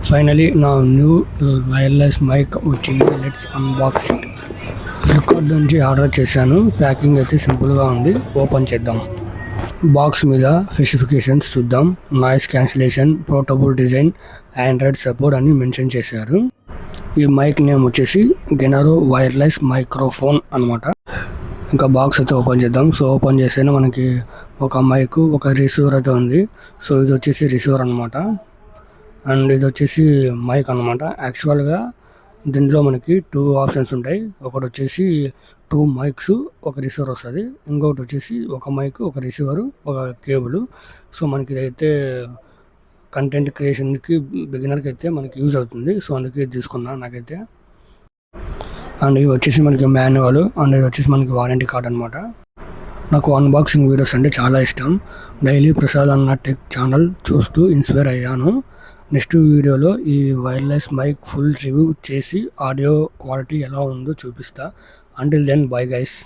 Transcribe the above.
Finally నా new wireless mic వచ్చింది. Let's unbox it. Flipkart నుంచి ఆర్డర్ చేశాను. ప్యాకింగ్ అయితే సింపుల్గా ఉంది. ఓపెన్ చేద్దాం. బాక్స్ మీద స్పెసిఫికేషన్స్ చూద్దాం. Noise cancellation, portable design, Android support అని మెన్షన్ చేశారు. ఈ మైక్ నేమ్ వచ్చేసి గెనరో వైర్లెస్ మైక్రోఫోన్ అనమాట. ఇంకా బాక్స్ అయితే ఓపెన్ చేద్దాం. సో ఓపెన్ చేస్తేనే మనకి ఒక మైక్, ఒక రిసీవర్ అయితే ఉంది. సో ఇది వచ్చేసి రిసీవర్ అనమాట, అండ్ ఇది వచ్చేసి మైక్ అనమాట. యాక్చువల్గా దీంట్లో మనకి 2 ఆప్షన్స్ ఉంటాయి. ఒకటి వచ్చేసి 2 మైక్స్, ఒక రిసీవర్ వస్తుంది. ఇంకొకటి వచ్చేసి ఒక మైక్, ఒక రిసీవరు, ఒక కేబుల్. సో మనకి ఇదైతే కంటెంట్ క్రియేషన్కి, బిగినర్కి అయితే మనకి యూజ్ అవుతుంది. సో అందుకే తీసుకున్నా నాకైతే. అండ్ ఇది వచ్చేసి మనకి మాన్యువల్, అండ్ ఇది వచ్చేసి మనకి వారంటీ కార్డ్ అనమాట. నాకు అన్బాక్సింగ్ వీడియోస్ అంటే చాలా ఇష్టం. డైలీ ప్రసాద్ అన్న టెక్ ఛానల్ చూస్తూ ఇన్స్పైర్ అయ్యాను. నెక్స్ట్ వీడియోలో ఈ వైర్లెస్ మైక్ ఫుల్ రివ్యూ చేసి ఆడియో క్వాలిటీ ఎలా ఉందో చూపిస్తా. Until then, bye guys.